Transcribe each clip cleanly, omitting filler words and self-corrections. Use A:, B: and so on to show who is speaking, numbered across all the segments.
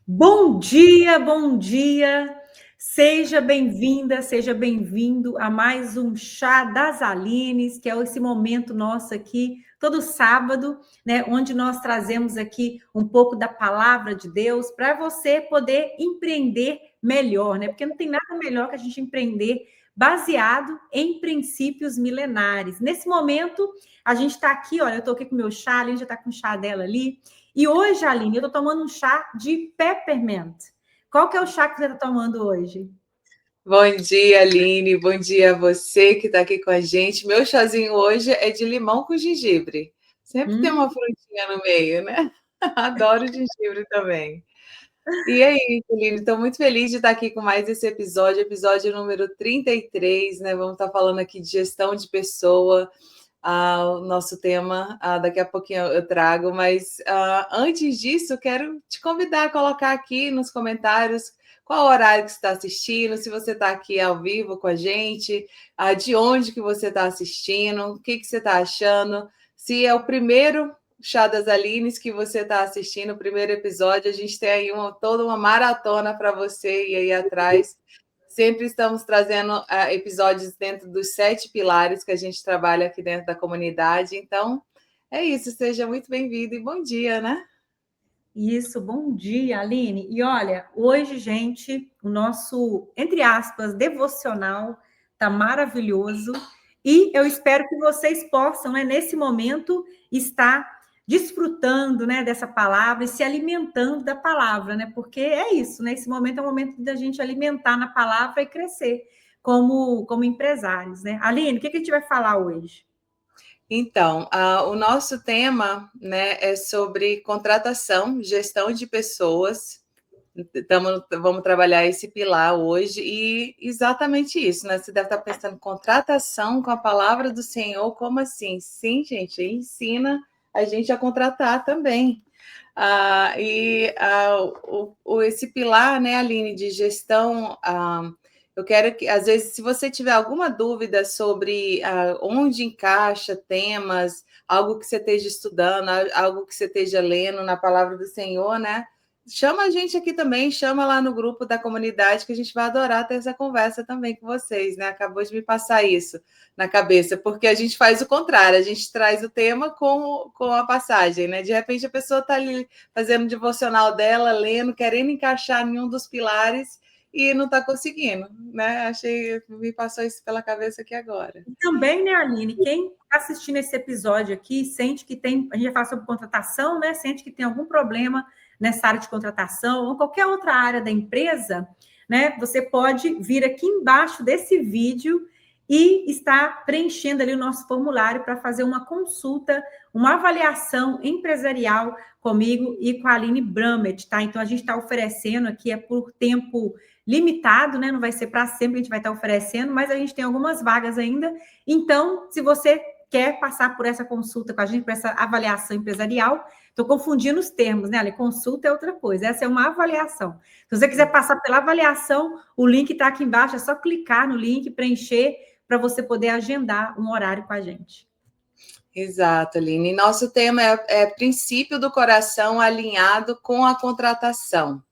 A: Bom dia, bom dia. Seja bem-vinda, seja bem-vindo a mais um Chá das Alines, que é esse momento nosso aqui, todo sábado, né, onde nós trazemos aqui um pouco da palavra de Deus para você poder empreender melhor, né? Porque não tem nada melhor que a gente empreender baseado em princípios milenares. Nesse momento, a gente está aqui, olha, eu estou aqui com o meu chá, a Aline já está com o chá dela ali. E hoje, Aline, eu estou tomando um chá de peppermint. Qual que é o chá que você está tomando hoje?
B: Bom dia, Aline. Bom dia a você que está aqui com a gente. Meu chazinho hoje é de limão com gengibre. Sempre tem uma
A: Hum,
B: frutinha no meio, né? Adoro gengibre também. E aí, Aline, estou muito feliz de estar aqui com mais esse episódio número 33, né? Vamos estar falando aqui de gestão de pessoa, o nosso tema, daqui a pouquinho eu trago, mas antes disso, eu quero te convidar a colocar aqui nos comentários qual horário que você está assistindo, se você está aqui ao vivo com a gente, de onde que você está assistindo, o que que você está achando, se é o primeiro Chá das Alines que você está assistindo, o primeiro episódio, a gente tem aí toda uma maratona para você ir aí atrás. Sempre estamos trazendo episódios dentro dos 7 pilares que a gente trabalha aqui dentro da comunidade. Então, é isso. Seja muito bem-vindo e bom dia, né?
A: isso, bom dia, Aline. E olha, hoje, gente, o nosso, entre aspas, devocional tá maravilhoso. E eu espero que vocês possam, né, nesse momento, estar desfrutando, né, dessa palavra e se alimentando da palavra, né? Porque é isso, né? Esse momento é o momento da gente alimentar na palavra e crescer como empresários, né? Aline, o que a gente vai falar hoje?
B: Então, o nosso tema, né, é sobre contratação, gestão de pessoas. Vamos trabalhar esse pilar hoje e exatamente isso, né? Você deve estar pensando, contratação com a palavra do Senhor, como assim? Sim, gente, ensina a gente a contratar também. Esse pilar, né, Aline, de gestão, eu quero que, às vezes, se você tiver alguma dúvida sobre onde encaixa temas, algo que você esteja estudando, algo que você esteja lendo na palavra do Senhor, né? Chama a gente aqui também, chama lá no grupo da comunidade, que a gente vai adorar ter essa conversa também com vocês, né? Acabou de me passar isso na cabeça, porque a gente faz o contrário, a gente traz o tema com a passagem, né? De repente a pessoa está ali fazendo o devocional dela, lendo, querendo encaixar em um dos pilares e não está conseguindo, né? Me passou isso pela cabeça aqui agora.
A: E também, né, Aline, quem está assistindo esse episódio aqui sente que tem, a gente já fala sobre contratação, né? Sente que tem algum problema nessa área de contratação ou qualquer outra área da empresa, né? Você pode vir aqui embaixo desse vídeo e estar preenchendo ali o nosso formulário para fazer uma consulta, uma avaliação empresarial comigo e com a Aline Bramet, tá? Então a gente está oferecendo aqui, é por tempo limitado, né? Não vai ser para sempre, a gente vai estar oferecendo, mas a gente tem algumas vagas ainda. Então, se você quer passar por essa consulta com a gente, por essa avaliação empresarial, estou confundindo os termos, né, Ale? Consulta é outra coisa, essa é uma avaliação. Se você quiser passar pela avaliação, o link está aqui embaixo, é só clicar no link, preencher, para você poder agendar um horário com a gente.
B: Exato, Aline. Nosso tema é princípio do coração alinhado com a contratação.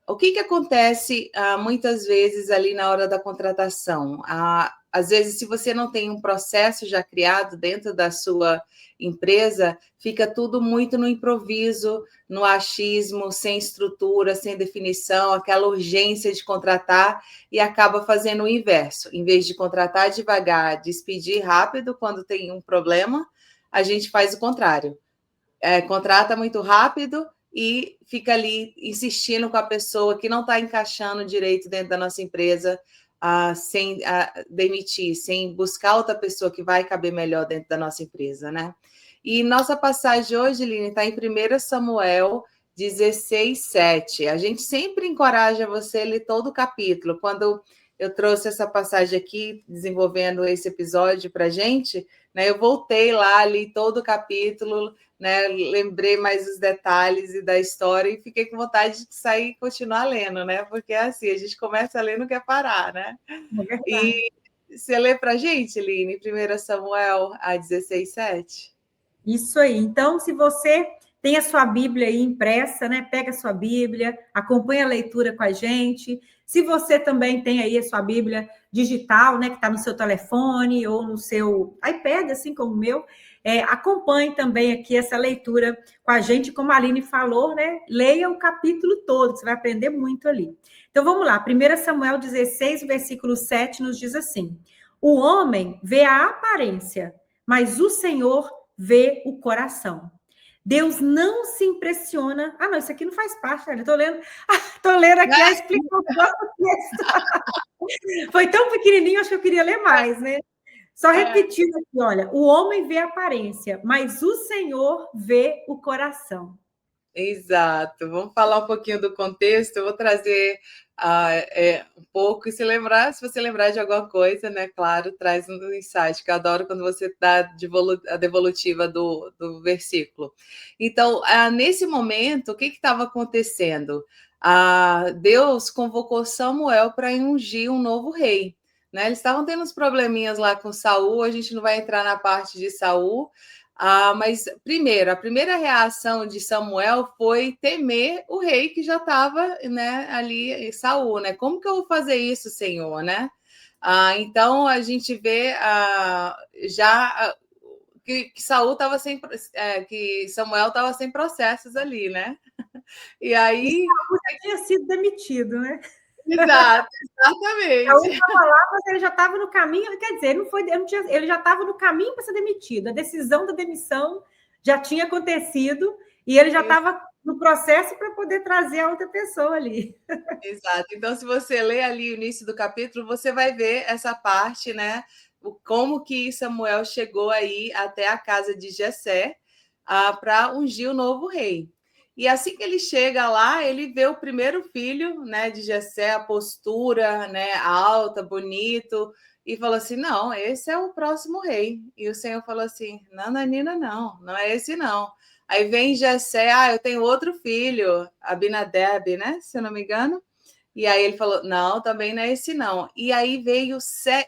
B: O que acontece muitas vezes ali na hora da contratação? Às vezes, se você não tem um processo já criado dentro da sua empresa, fica tudo muito no improviso, no achismo, sem estrutura, sem definição, aquela urgência de contratar e acaba fazendo o inverso. Em vez de contratar devagar, despedir rápido quando tem um problema, a gente faz o contrário. Contrata muito rápido e fica ali insistindo com a pessoa que não está encaixando direito dentro da nossa empresa, sem demitir, sem buscar outra pessoa que vai caber melhor dentro da nossa empresa, né? E nossa passagem hoje, Lini, está em 1 Samuel 16:7. A gente sempre encoraja você a ler todo o capítulo. Quando eu trouxe essa passagem aqui, desenvolvendo esse episódio para a gente, né, eu voltei lá, li todo o capítulo, né, lembrei mais os detalhes e da história e fiquei com vontade de sair e continuar lendo, né? Porque é assim, a gente começa a ler e não quer parar, né?
A: É verdade.
B: E você lê para a gente, Line, 1 Samuel a 16:7?
A: Isso aí. Então, se você tem a sua Bíblia aí impressa, né? Pega a sua Bíblia, acompanha a leitura com a gente. Se você também tem aí a sua Bíblia digital, né, que está no seu telefone ou no seu iPad, assim como o meu, acompanhe também aqui essa leitura com a gente, como a Aline falou, né? Leia o capítulo todo, você vai aprender muito ali. Então vamos lá, 1 Samuel 16, versículo 7 nos diz assim: o homem vê a aparência, mas o Senhor vê o coração. Deus não se impressiona. Ah, não, isso aqui não faz parte, né? Tô lendo aqui a explicação do texto. Foi tão pequenininho, acho que eu queria ler mais, né? Só repetindo aqui, olha, o homem vê a aparência, mas o Senhor vê o coração.
B: Exato. Vamos falar um pouquinho do contexto. Eu vou trazer um pouco, e se você lembrar de alguma coisa, né? Claro, traz um insight, que eu adoro quando você dá a devolutiva do versículo. Então, nesse momento, o que estava acontecendo? Deus convocou Samuel para ungir um novo rei. Né? Eles estavam tendo uns probleminhas lá com Saul, a gente não vai entrar na parte de Saul. Mas primeiro, a primeira reação de Samuel foi temer o rei que já estava, né, ali, Saul, né? Como que eu vou fazer isso, Senhor, né? Então a gente vê já que Saul estava que Samuel estava sem processos ali, né? E aí
A: Saul já tinha sido demitido, né?
B: Exato, exatamente.
A: Saul estava lá, mas ele já estava no caminho, quer dizer, ele já estava no caminho para ser demitido. A decisão da demissão já tinha acontecido e ele já estava no processo para poder trazer a outra pessoa ali.
B: Exato. Então, se você ler ali o início do capítulo, você vai ver essa parte, né? Como que Samuel chegou aí até a casa de Jessé para ungir o novo rei. E assim que ele chega lá, ele vê o primeiro filho, né, de Jessé, a postura, né, alta, bonito, e falou assim: não, esse é o próximo rei. E o Senhor falou assim: não, Nanina, não é esse não. Aí vem Jessé, eu tenho outro filho, Abinadab, né, se eu não me engano. E aí ele falou: não, também não é esse não. E aí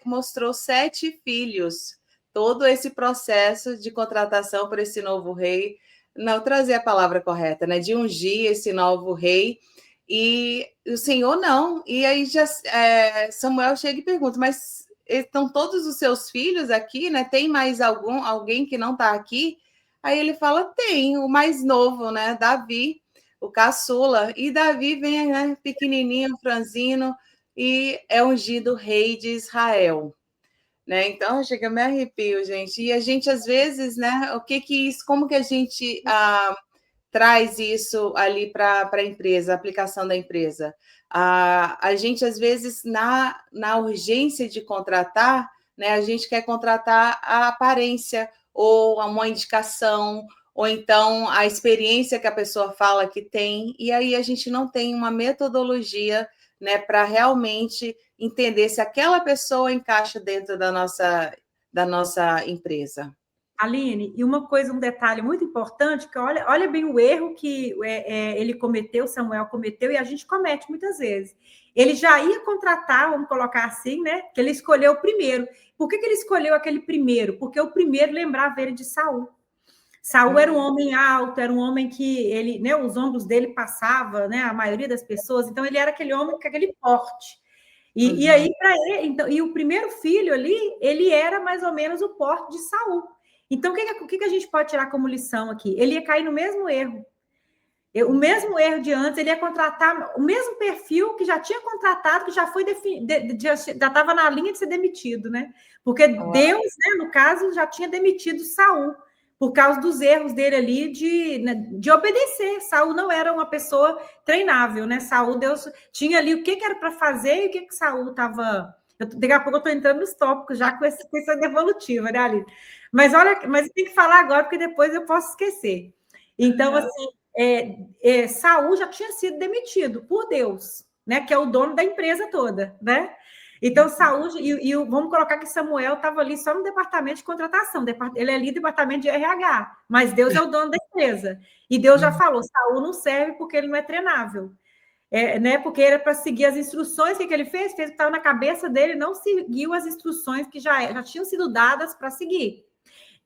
B: mostrou 7 filhos, todo esse processo de contratação por esse novo rei. Não trazer a palavra correta, né? De ungir esse novo rei. E o Senhor não. E aí Samuel chega e pergunta: mas estão todos os seus filhos aqui, né? Tem mais alguém que não está aqui? Aí ele fala: tem, o mais novo, né? Davi, o caçula. E Davi vem, né, pequenininho, franzino, e é ungido rei de Israel. Né? Então, chega, me arrepio, gente. E a gente, às vezes, né? Como que a gente traz isso ali para a empresa, a aplicação da empresa? A gente, às vezes, na urgência de contratar, né? A gente quer contratar a aparência ou uma indicação, ou então a experiência que a pessoa fala que tem, e aí a gente não tem uma metodologia, né, para realmente entender se aquela pessoa encaixa dentro da nossa empresa.
A: Aline, e um detalhe muito importante, que olha bem o erro que ele cometeu, Samuel cometeu, e a gente comete muitas vezes. Ele já ia contratar, vamos colocar assim, né? Que ele escolheu o primeiro. Por que ele escolheu aquele primeiro? Porque o primeiro lembrava ele de Saul. Saul era um homem alto, era um homem que ele, né, os ombros dele passavam, né, a maioria das pessoas, então ele era aquele homem com aquele porte. E aí, para ele, então, e o primeiro filho ali, ele era mais ou menos o porte de Saul. Então, o que a gente pode tirar como lição aqui? Ele ia cair no mesmo erro. O mesmo erro de antes, ele ia contratar o mesmo perfil que já tinha contratado, que já foi já estava na linha de ser demitido, né? Porque Deus, né, no caso, já tinha demitido Saul por causa dos erros dele ali de obedecer. Saul não era uma pessoa treinável, né? Saul, Deus tinha ali o que era para fazer e o que Saul estava. Daqui a pouco eu estou entrando nos tópicos já com essa devolutiva, né, Aline? Mas olha, mas tem que falar agora, porque depois eu posso esquecer. Então, assim, Saul já tinha sido demitido por Deus, né? Que é o dono da empresa toda, né? Então, Saul, vamos colocar que Samuel estava ali só no departamento de contratação, ele é ali no departamento de RH, mas Deus é o dono da empresa. E Deus já falou: Saul não serve porque ele não é treinável. Né? Porque era para seguir as instruções. O que ele fez? Fez o que estava na cabeça dele, não seguiu as instruções que já tinham sido dadas para seguir.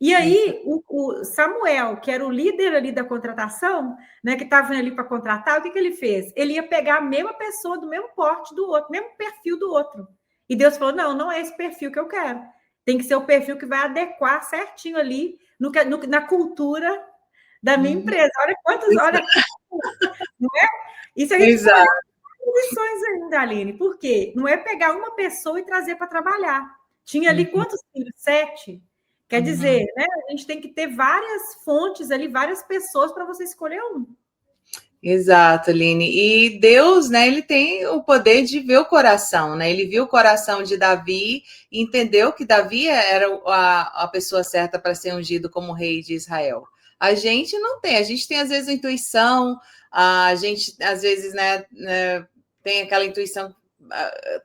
A: E aí, o Samuel, que era o líder ali da contratação, né, que estava ali para contratar, o que ele fez? Ele ia pegar a mesma pessoa do mesmo porte do outro, mesmo perfil do outro. E Deus falou: não, não é esse perfil que eu quero. Tem que ser o perfil que vai adequar certinho ali na cultura da minha empresa. Olha quantos, olha, não é? E se a gente for olhar lições ainda, Aline, por quê? Não é pegar uma pessoa e trazer para trabalhar. Tinha ali quantos filhos? 7. Quer dizer, né? A gente tem que ter várias fontes ali, várias pessoas para você escolher um.
B: Exato, Aline. E Deus, né, ele tem o poder de ver o coração, né? Ele viu o coração de Davi e entendeu que Davi era a pessoa certa para ser ungido como rei de Israel. A gente não tem, a gente tem às vezes a intuição, a gente às vezes, né, tem aquela intuição,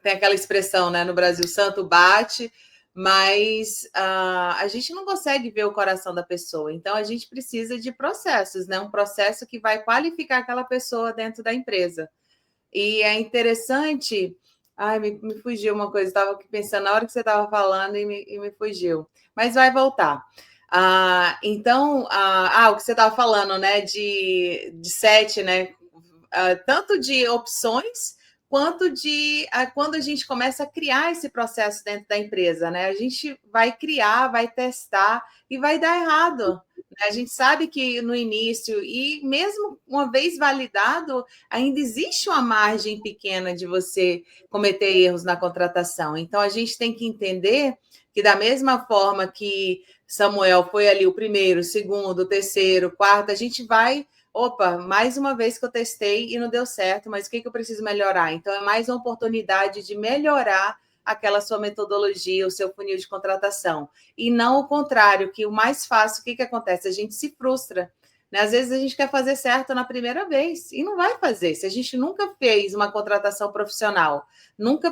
B: tem aquela expressão, né, no Brasil, santo bate, mas a gente não consegue ver o coração da pessoa. Então, a gente precisa de processos, né? Um processo que vai qualificar aquela pessoa dentro da empresa. E é interessante... Ai, me fugiu uma coisa, estava aqui pensando na hora que você estava falando e me fugiu. Mas vai voltar. Então, o que você estava falando, né? De 7, né? Tanto de opções quanto de quando a gente começa a criar esse processo dentro da empresa, né? A gente vai criar, vai testar e vai dar errado. Né? A gente sabe que no início, e mesmo uma vez validado, ainda existe uma margem pequena de você cometer erros na contratação. Então, a gente tem que entender que, da mesma forma que Samuel foi ali o primeiro, o segundo, o terceiro, o quarto, a gente vai... Opa, mais uma vez que eu testei e não deu certo, mas o que eu preciso melhorar? Então, é mais uma oportunidade de melhorar aquela sua metodologia, o seu funil de contratação. E não o contrário, que o mais fácil, o que acontece? A gente se frustra. Né? Às vezes a gente quer fazer certo na primeira vez e não vai fazer. Se a gente nunca fez uma contratação profissional, nunca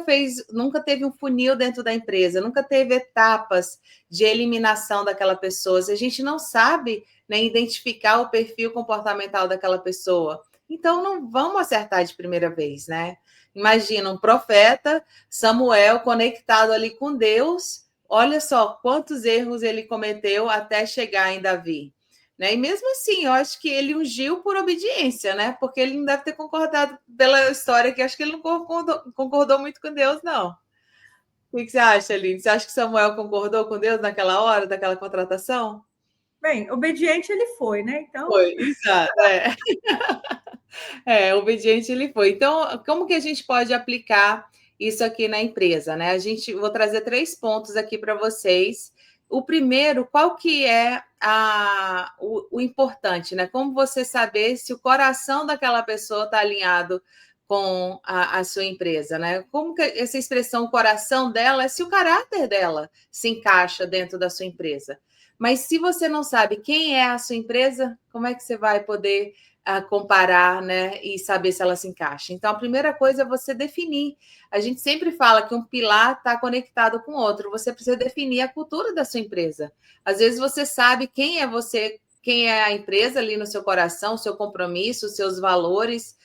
B: teve um funil dentro da empresa, nunca teve etapas de eliminação daquela pessoa, se a gente não sabe, né, identificar o perfil comportamental daquela pessoa, então não vamos acertar de primeira vez, né? Imagina um profeta, Samuel, conectado ali com Deus, olha só quantos erros ele cometeu até chegar em Davi. Né? E mesmo assim, eu acho que ele ungiu por obediência, né? Porque ele não deve ter concordado pela história, que acho que ele não concordou muito com Deus, não. O que você acha, Aline? Você acha que Samuel concordou com Deus naquela hora, daquela contratação?
A: Bem, obediente ele foi, né? Então...
B: Foi, exato. Obediente ele foi. Então, como que a gente pode aplicar isso aqui na empresa, né? Vou trazer 3 pontos aqui para vocês. O primeiro, qual que é o importante, né? Como você saber se o coração daquela pessoa está alinhado com a sua empresa, né? Como que essa expressão, o coração dela, é se o caráter dela se encaixa dentro da sua empresa. Mas se você não sabe quem é a sua empresa, como é que você vai poder comparar, né, e saber se ela se encaixa? Então, a primeira coisa é você definir. A gente sempre fala que um pilar está conectado com o outro. Você precisa definir a cultura da sua empresa. Às vezes você sabe quem é você, quem é a empresa ali no seu coração, o seu compromisso, os seus valores.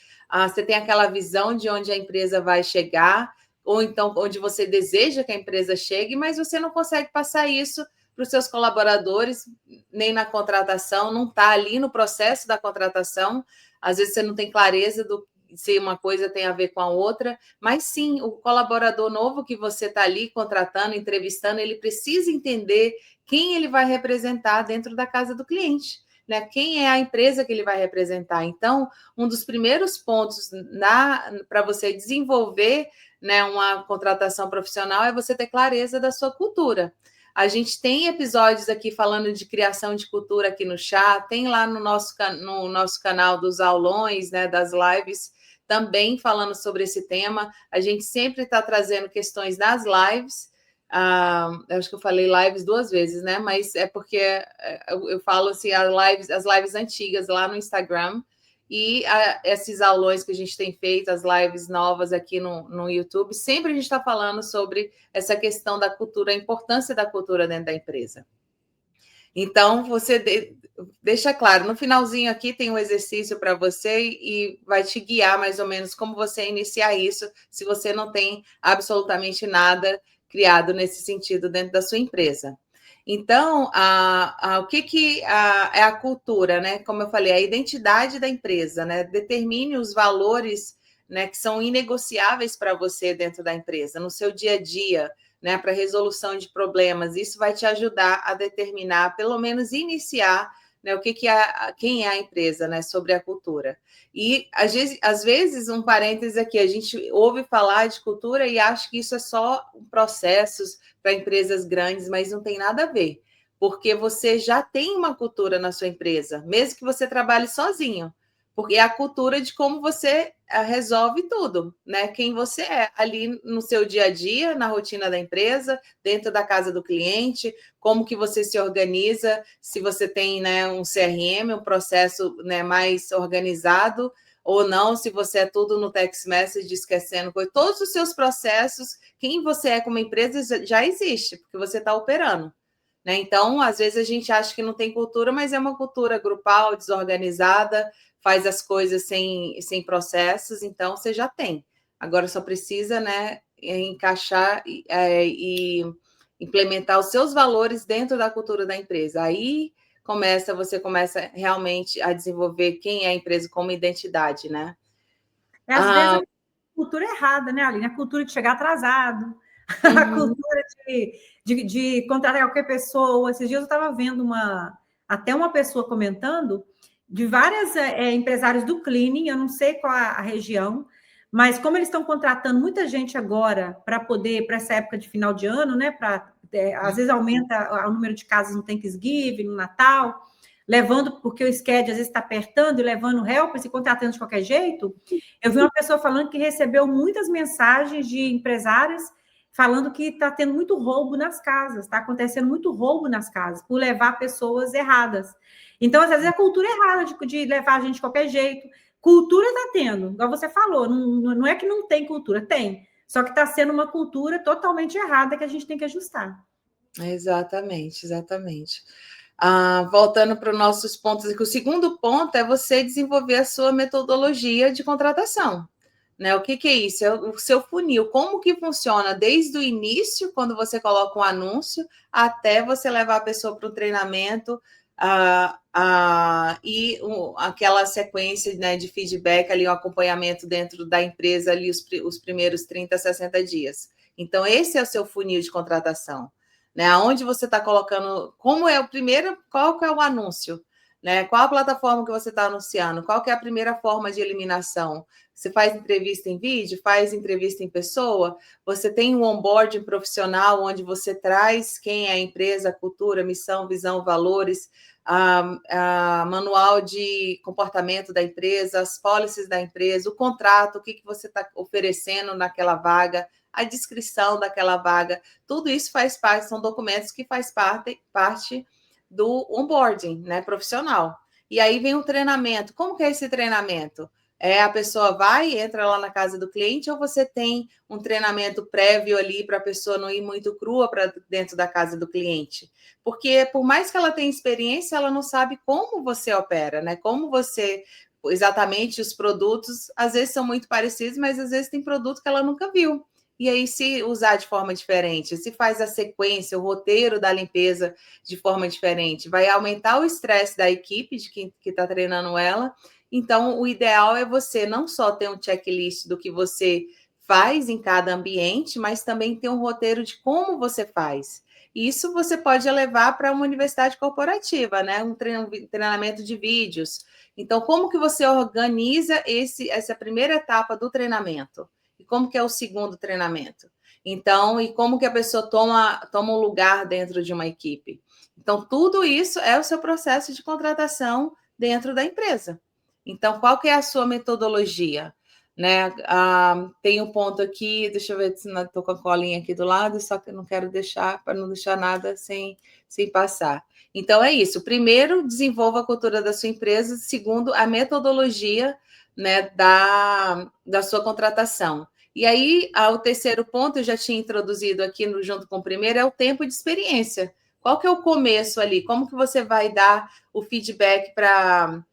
B: Você tem aquela visão de onde a empresa vai chegar, ou então onde você deseja que a empresa chegue, mas você não consegue passar isso para os seus colaboradores, nem na contratação, não está ali no processo da contratação. Às vezes você não tem clareza do se uma coisa tem a ver com a outra, mas sim, o colaborador novo que você está ali contratando, entrevistando, ele precisa entender quem ele vai representar dentro da casa do cliente, né? Quem é a empresa que ele vai representar. Então, um dos primeiros pontos para você desenvolver, né, uma contratação profissional é você ter clareza da sua cultura. A gente tem episódios aqui falando de criação de cultura aqui no chá, tem lá no nosso canal dos aulões, né, das lives, também falando sobre esse tema. A gente sempre está trazendo questões nas lives. Eu acho que eu falei lives 2 vezes, né? Mas é porque eu falo assim, as lives antigas lá no Instagram. E esses aulões que a gente tem feito, as lives novas aqui no YouTube, sempre a gente está falando sobre essa questão da cultura, a importância da cultura dentro da empresa. Então, você deixa claro, no finalzinho aqui tem um exercício para você e vai te guiar mais ou menos como você iniciar isso, se você não tem absolutamente nada criado nesse sentido dentro da sua empresa. Então, o que é a cultura, né? Como eu falei, a identidade da empresa, né? Determine os valores, né, que são inegociáveis para você dentro da empresa, no seu dia a dia, né, para resolução de problemas. Isso vai te ajudar a determinar, pelo menos iniciar, né, quem é a empresa, né, sobre a cultura. E às vezes, um parênteses aqui, a gente ouve falar de cultura e acha que isso é só processos para empresas grandes, mas não tem nada a ver, porque você já tem uma cultura na sua empresa, mesmo que você trabalhe sozinho, porque é a cultura de como você resolve tudo, né? Quem você é ali no seu dia a dia, na rotina da empresa, dentro da casa do cliente, como que você se organiza, se você tem, né, um CRM, um processo, né, mais organizado, ou não, se você é tudo no text message, esquecendo coisa. Todos os seus processos, quem você é como empresa já existe, porque você está operando. Né? Então, às vezes a gente acha que não tem cultura, mas é uma cultura grupal, desorganizada, faz as coisas sem processos, então você já tem. Agora só precisa, né, encaixar e implementar os seus valores dentro da cultura da empresa. Aí você começa realmente a desenvolver quem é a empresa como identidade, né?
A: Às vezes a cultura é errada, né, Aline? A cultura de chegar atrasado, a cultura de contratar qualquer pessoa. Esses dias eu estava vendo até uma pessoa comentando de várias empresários do cleaning, eu não sei qual a região, mas como eles estão contratando muita gente agora para essa época de final de ano, né? Às vezes aumenta o número de casas no Thanksgiving, no Natal, levando, porque o schedule às vezes está apertando e levando helpers e contratando de qualquer jeito. Eu vi uma pessoa falando que recebeu muitas mensagens de empresários falando que está tendo muito roubo nas casas, está acontecendo muito roubo nas casas, por levar pessoas erradas. Então, às vezes, a cultura é errada de levar a gente de qualquer jeito. Cultura está tendo, igual você falou, não é que não tem cultura, tem. Só que está sendo uma cultura totalmente errada que a gente tem que ajustar.
B: Exatamente, exatamente. Voltando para os nossos pontos aqui, o segundo ponto é você desenvolver a sua metodologia de contratação. Né? O que é isso? É o seu funil. Como que funciona desde o início, quando você coloca um anúncio, até você levar a pessoa para o treinamento e aquela sequência, né, de feedback, ali, o acompanhamento dentro da empresa, ali, os primeiros 30, 60 dias. Então, esse é o seu funil de contratação. Né? Aonde você está colocando, como é o primeiro, qual que é o anúncio? Né? Qual a plataforma que você está anunciando? Qual que é a primeira forma de eliminação? Você faz entrevista em vídeo, faz entrevista em pessoa, você tem um onboarding profissional onde você traz quem é a empresa, a cultura, missão, visão, valores, manual de comportamento da empresa, as policies da empresa, o contrato, o que você está oferecendo naquela vaga, a descrição daquela vaga, tudo isso faz parte, são documentos que faz parte do onboarding, né, profissional. E aí vem o treinamento. Como que é esse treinamento? A pessoa entra lá na casa do cliente, ou você tem um treinamento prévio ali para a pessoa não ir muito crua para dentro da casa do cliente? Porque por mais que ela tenha experiência, ela não sabe como você opera, né? Como você, exatamente, os produtos, às vezes são muito parecidos, mas às vezes tem produto que ela nunca viu. E aí, se usar de forma diferente, se faz a sequência, o roteiro da limpeza de forma diferente, vai aumentar o estresse da equipe, de quem está treinando ela. Então, o ideal é você não só ter um checklist do que você faz em cada ambiente, mas também ter um roteiro de como você faz. Isso você pode levar para uma universidade corporativa, né? Um treinamento de vídeos. Então, como que você organiza essa primeira etapa do treinamento? E como que é o segundo treinamento? Então, e como que a pessoa toma um lugar dentro de uma equipe? Então, tudo isso é o seu processo de contratação dentro da empresa. Então, qual que é a sua metodologia? Né? Tem um ponto aqui, deixa eu ver se estou com a colinha aqui do lado, só que eu não quero deixar, para não deixar nada sem passar. Então, é isso. Primeiro, desenvolva a cultura da sua empresa. Segundo, a metodologia, né, da sua contratação. E aí, o terceiro ponto, eu já tinha introduzido aqui junto com o primeiro, é o tempo de experiência. Qual que é o começo ali? Como que você vai dar o feedback para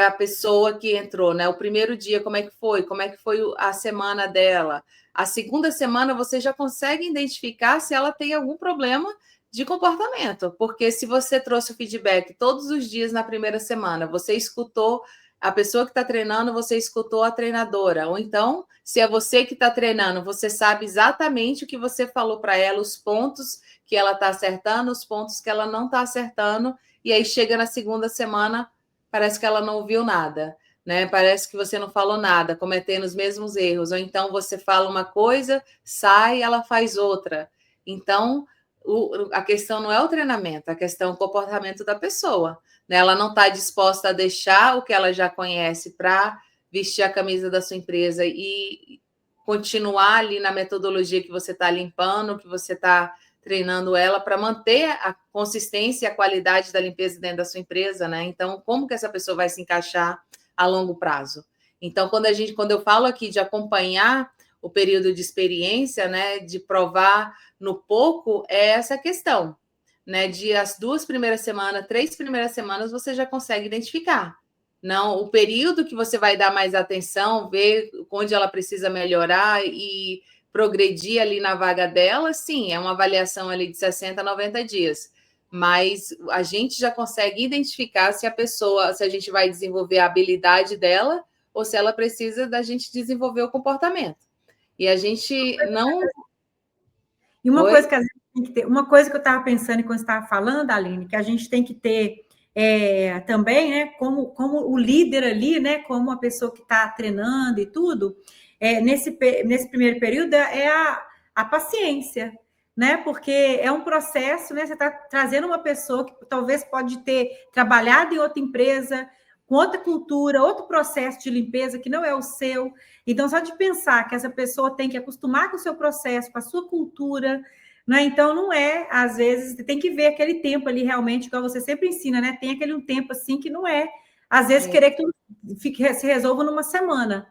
B: a pessoa que entrou, né? O primeiro dia, como é que foi a semana dela? A segunda semana, você já consegue identificar se ela tem algum problema de comportamento, porque se você trouxe o feedback todos os dias na primeira semana, você escutou a pessoa que está treinando, você escutou a treinadora, ou então, se é você que está treinando, você sabe exatamente o que você falou para ela, os pontos que ela está acertando, os pontos que ela não está acertando, e aí chega na segunda semana, parece que ela não ouviu nada, né? Parece que você não falou nada, cometendo os mesmos erros, ou então você fala uma coisa, sai, ela faz outra. Então, a questão não é o treinamento, a questão é o comportamento da pessoa. Né? Ela não está disposta a deixar o que ela já conhece para vestir a camisa da sua empresa e continuar ali na metodologia que você está limpando, que você está treinando ela para manter a consistência e a qualidade da limpeza dentro da sua empresa, né? Então, como que essa pessoa vai se encaixar a longo prazo? Então, quando eu falo aqui de acompanhar o período de experiência, né, de provar no pouco, é essa questão, né, de as 2 primeiras semanas, 3 primeiras semanas, você já consegue identificar. Não, o período que você vai dar mais atenção, ver onde ela precisa melhorar e progredir ali na vaga dela, sim, é uma avaliação ali de 60 a 90 dias. Mas a gente já consegue identificar se a gente vai desenvolver a habilidade dela ou se ela precisa da gente desenvolver o comportamento. E a gente não.
A: E uma coisa que a gente tem que ter, uma coisa que eu estava pensando enquanto você estava falando, Aline, que a gente tem que ter também, né, como o líder ali, né, como a pessoa que está treinando e tudo, nesse primeiro período é a paciência, né, porque é um processo, né, você está trazendo uma pessoa que talvez pode ter trabalhado em outra empresa, com outra cultura, outro processo de limpeza que não é o seu. Então, só de pensar que essa pessoa tem que acostumar com o seu processo, com a sua cultura, né? Então, não é, às vezes, tem que ver aquele tempo ali realmente, igual você sempre ensina, né? Tem aquele tempo assim que não é, às vezes, querer que tudo se resolva numa semana.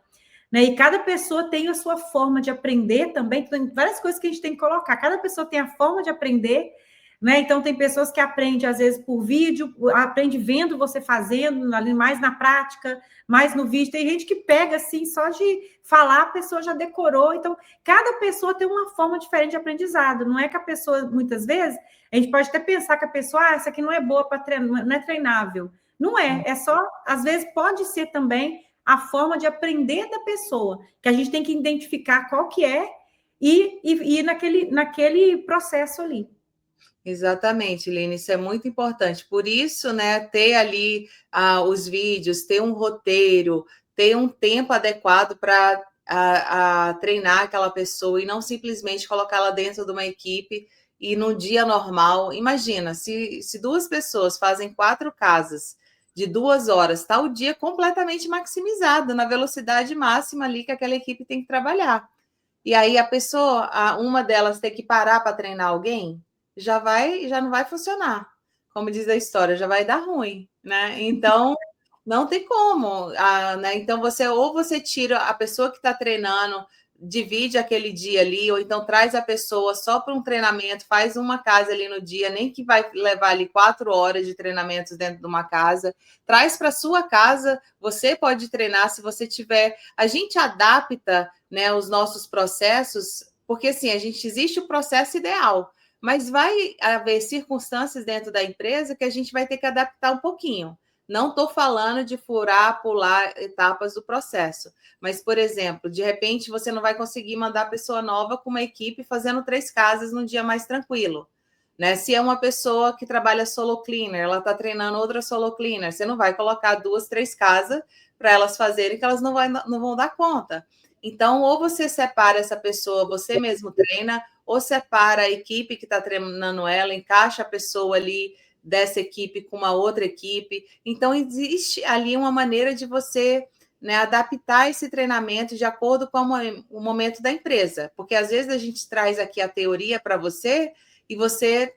A: Né? E cada pessoa tem a sua forma de aprender também, tem várias coisas que a gente tem que colocar. Cada pessoa tem a forma de aprender, né? Então, tem pessoas que aprendem, às vezes, por vídeo, aprende vendo você fazendo, ali mais na prática, mais no vídeo. Tem gente que pega, assim, só de falar, a pessoa já decorou. Então, cada pessoa tem uma forma diferente de aprendizado. Não é que a pessoa, muitas vezes, a gente pode até pensar que a pessoa, essa aqui não é boa para treinar, não é treinável. Não é só, às vezes, pode ser também a forma de aprender da pessoa, que a gente tem que identificar qual que é e ir naquele processo ali.
B: Exatamente, Lina, isso é muito importante. Por isso, né, ter ali os vídeos, ter um roteiro, ter um tempo adequado para treinar aquela pessoa e não simplesmente colocá-la dentro de uma equipe e no dia normal. Imagina, se 2 pessoas fazem 4 casas de 2 horas, está o dia completamente maximizado na velocidade máxima ali que aquela equipe tem que trabalhar. E aí a pessoa, uma delas tem que parar para treinar alguém, já não vai funcionar. Como diz a história, já vai dar ruim, né? Então, não tem como, né? Então, você tira a pessoa que está treinando, divide aquele dia ali, ou então traz a pessoa só para um treinamento, faz uma casa ali no dia, nem que vai levar ali 4 horas de treinamentos dentro de uma casa, traz para sua casa, você pode treinar se você tiver. A gente adapta, né, os nossos processos, porque assim, existe o processo ideal, mas vai haver circunstâncias dentro da empresa que a gente vai ter que adaptar um pouquinho. Não estou falando de furar, pular etapas do processo, mas, por exemplo, de repente você não vai conseguir mandar a pessoa nova com uma equipe fazendo 3 casas num dia mais tranquilo. Né? Se é uma pessoa que trabalha solo cleaner, ela está treinando outra solo cleaner, você não vai colocar 2, 3 casas para elas fazerem que elas não vão dar conta. Então, ou você separa essa pessoa, você mesmo treina, ou separa a equipe que está treinando ela, encaixa a pessoa ali dessa equipe com uma outra equipe. Então, existe ali uma maneira de você, né, adaptar esse treinamento de acordo com o momento da empresa. Porque, às vezes, a gente traz aqui a teoria para você e você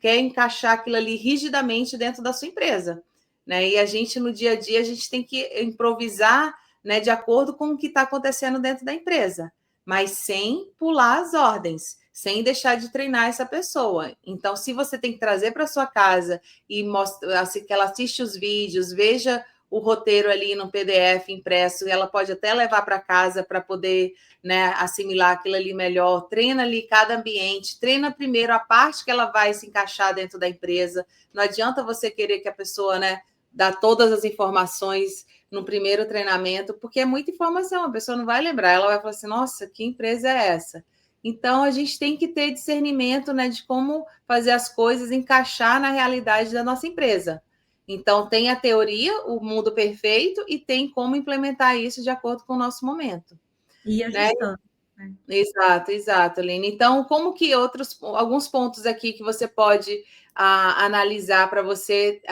B: quer encaixar aquilo ali rigidamente dentro da sua empresa. Né? E a gente, no dia a dia, a gente tem que improvisar, né, de acordo com o que está acontecendo dentro da empresa, mas sem pular as ordens, sem deixar de treinar essa pessoa. Então, se você tem que trazer para sua casa e mostrar que ela assiste os vídeos, veja o roteiro ali no PDF impresso, ela pode até levar para casa para poder, né, assimilar aquilo ali melhor. Treina ali cada ambiente, treina primeiro a parte que ela vai se encaixar dentro da empresa. Não adianta você querer que a pessoa, né, dá todas as informações no primeiro treinamento, porque é muita informação, a pessoa não vai lembrar, ela vai falar assim, nossa, que empresa é essa? Então, a gente tem que ter discernimento, né, de como fazer as coisas encaixar na realidade da nossa empresa. Então, tem a teoria, o mundo perfeito, e tem como implementar isso de acordo com o nosso momento.
A: E ajustando. Né?
B: Exato, Aline. Então, como que alguns pontos aqui que você pode analisar para você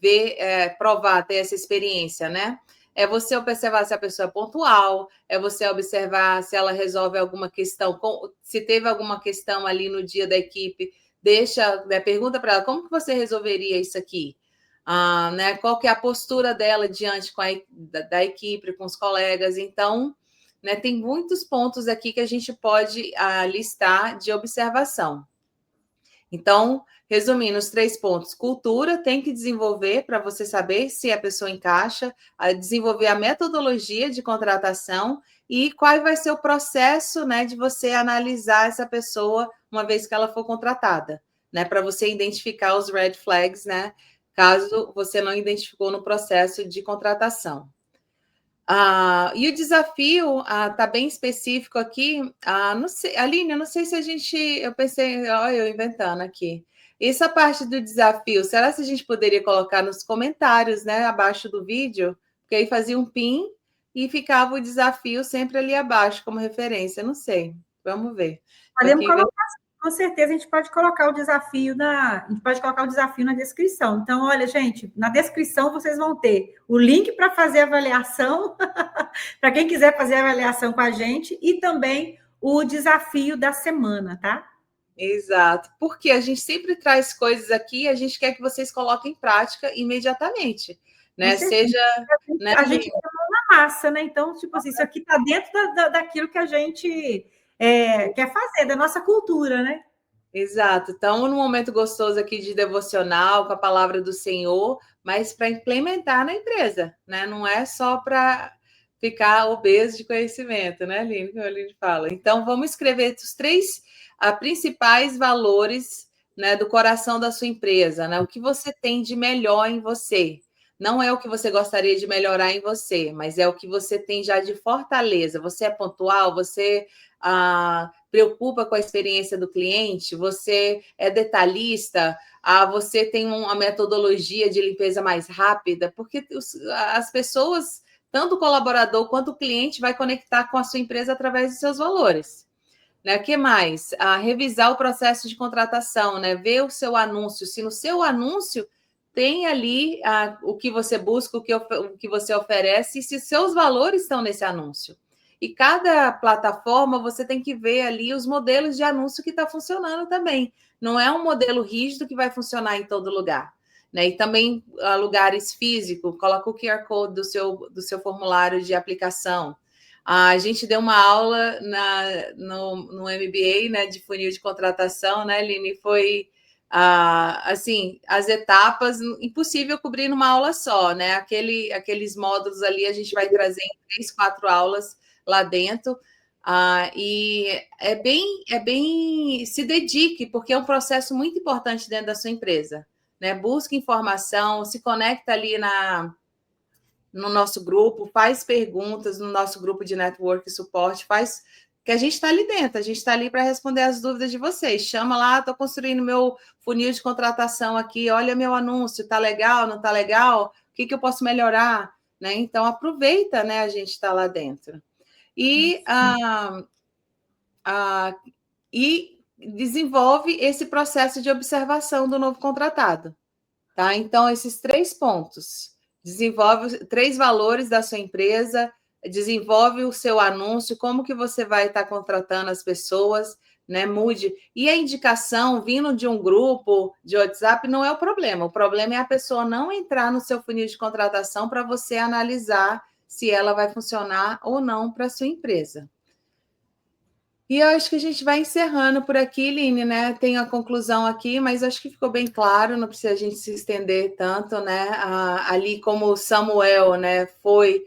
B: ver, provar, ter essa experiência, né? É você observar se a pessoa é pontual, é você observar se ela resolve alguma questão, se teve alguma questão ali no dia da equipe, pergunta para ela, como que você resolveria isso aqui? Né? Qual que é a postura dela diante da equipe, com os colegas? Então, né, tem muitos pontos aqui que a gente pode listar de observação. Então, resumindo os 3 pontos, cultura tem que desenvolver para você saber se a pessoa encaixa, desenvolver a metodologia de contratação e qual vai ser o processo, né, de você analisar essa pessoa uma vez que ela for contratada, né, para você identificar os red flags, né, caso você não identificou no processo de contratação. E o desafio está bem específico aqui. Não sei, Aline, eu não sei se a gente. Eu pensei, olha, eu inventando aqui. Essa parte do desafio, será que a gente poderia colocar nos comentários, né, abaixo do vídeo? Porque aí fazia um pin e ficava o desafio sempre ali abaixo, como referência. Não sei. Vamos ver.
A: Podemos colocar, com certeza, a gente pode colocar o desafio na descrição. Então, olha, gente, na descrição vocês vão ter o link para fazer a avaliação, para quem quiser fazer a avaliação com a gente, e também o desafio da semana, tá?
B: Exato, porque a gente sempre traz coisas aqui e a gente quer que vocês coloquem em prática imediatamente, né? Seja.
A: A gente tem mão na massa, né? Então, tipo assim, isso aqui está dentro daquilo que a gente quer fazer, da nossa cultura, né?
B: Exato. Então, num momento gostoso aqui de devocional, com a palavra do Senhor, mas para implementar na empresa, né? Não é só para ficar obeso de conhecimento, né, Aline? Como a Aline fala. Então, vamos escrever os 3 principais valores, né, do coração da sua empresa, né? O que você tem de melhor em você. Não é o que você gostaria de melhorar em você, mas é o que você tem já de fortaleza. Você é pontual, você preocupa com a experiência do cliente, você é detalhista, você tem uma metodologia de limpeza mais rápida, porque as pessoas, tanto o colaborador quanto o cliente, vai conectar com a sua empresa através de seus valores. Né? O que mais? Revisar o processo de contratação, né? Ver o seu anúncio. Se no seu anúncio tem ali o que você busca, o que você oferece, e se seus valores estão nesse anúncio. E cada plataforma você tem que ver ali os modelos de anúncio que está funcionando também. Não é um modelo rígido que vai funcionar em todo lugar. Né? E também lugares físicos, coloca o QR Code do seu formulário de aplicação. A gente deu uma aula no MBA, né, de funil de contratação, né, Aline? Foi assim, as etapas, impossível cobrir numa aula só, né? Aqueles módulos ali a gente vai trazer em 3, 4 aulas lá dentro. E é bem, se dedique, porque é um processo muito importante dentro da sua empresa, né? Busque informação, se conecta ali no nosso grupo, faz perguntas no nosso grupo de network e suporte, faz que a gente está ali dentro, a gente está ali para responder as dúvidas de vocês. Chama lá, estou construindo meu funil de contratação aqui, olha meu anúncio, tá legal, não tá legal? O que eu posso melhorar? Né? Então, aproveita, né, a gente está lá dentro. E desenvolve esse processo de observação do novo contratado. Tá? Então, esses 3 pontos. Desenvolve 3 valores da sua empresa, desenvolve o seu anúncio, como que você vai estar contratando as pessoas, né? Mude. E a indicação vindo de um grupo de WhatsApp não é o problema é a pessoa não entrar no seu funil de contratação para você analisar se ela vai funcionar ou não para a sua empresa. E eu acho que a gente vai encerrando por aqui, Line, né? Tem a conclusão aqui, mas acho que ficou bem claro, não precisa a gente se estender tanto, né? Ali como Samuel, né, foi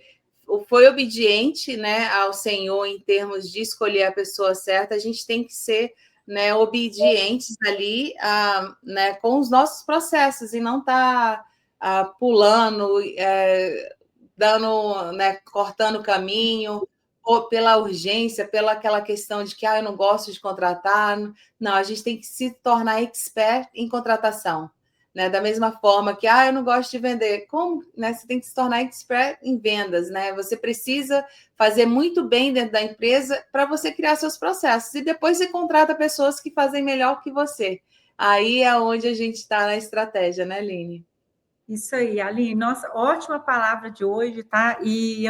B: obediente, né, ao Senhor em termos de escolher a pessoa certa, a gente tem que ser, né, obedientes ali, né, com os nossos processos e não estar pulando, dando, né, cortando o caminho, ou pela urgência, pela aquela questão de que eu não gosto de contratar. Não, a gente tem que se tornar expert em contratação. Né? Da mesma forma que eu não gosto de vender. Como? Né? Você tem que se tornar expert em vendas. Né? Você precisa fazer muito bem dentro da empresa para você criar seus processos. E depois você contrata pessoas que fazem melhor que você. Aí é onde a gente está na estratégia, né, Aline?
A: Isso aí, Aline. Nossa, ótima palavra de hoje, tá? E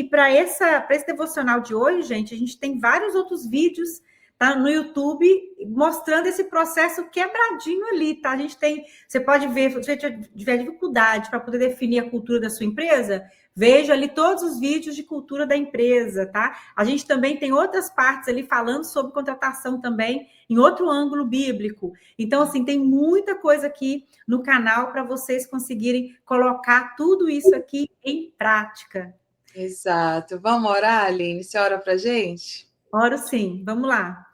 A: para esse devocional de hoje, gente, a gente tem vários outros vídeos, tá, no YouTube mostrando esse processo quebradinho ali, tá? A gente tem, você pode ver, se você tiver dificuldade para poder definir a cultura da sua empresa, veja ali todos os vídeos de cultura da empresa, tá? A gente também tem outras partes ali falando sobre contratação também, em outro ângulo bíblico. Então, assim, tem muita coisa aqui no canal para vocês conseguirem colocar tudo isso aqui em prática.
B: Exato. Vamos orar, Aline? Você ora para a gente?
A: Oro sim, vamos lá.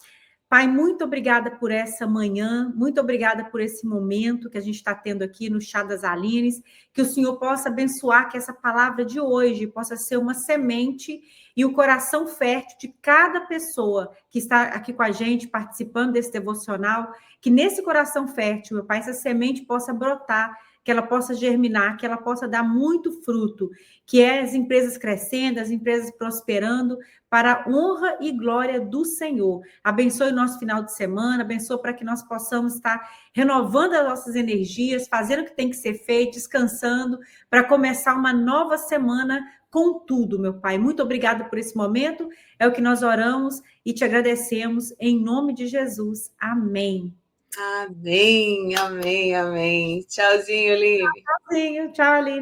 A: Pai, muito obrigada por essa manhã, muito obrigada por esse momento que a gente está tendo aqui no Chá das Alines, que o Senhor possa abençoar, que essa palavra de hoje possa ser uma semente e o coração fértil de cada pessoa que está aqui com a gente, participando desse devocional, que nesse coração fértil, meu Pai, essa semente possa brotar, que ela possa germinar, que ela possa dar muito fruto, que é as empresas crescendo, as empresas prosperando, para a honra e glória do Senhor. Abençoe o nosso final de semana, abençoe para que nós possamos estar renovando as nossas energias, fazendo o que tem que ser feito, descansando, para começar uma nova semana com tudo, meu Pai. Muito obrigada por esse momento, é o que nós oramos e te agradecemos em nome de Jesus. Amém.
B: Amém, amém, amém. Tchauzinho, Lili.
A: Tchauzinho, tchau, Aline.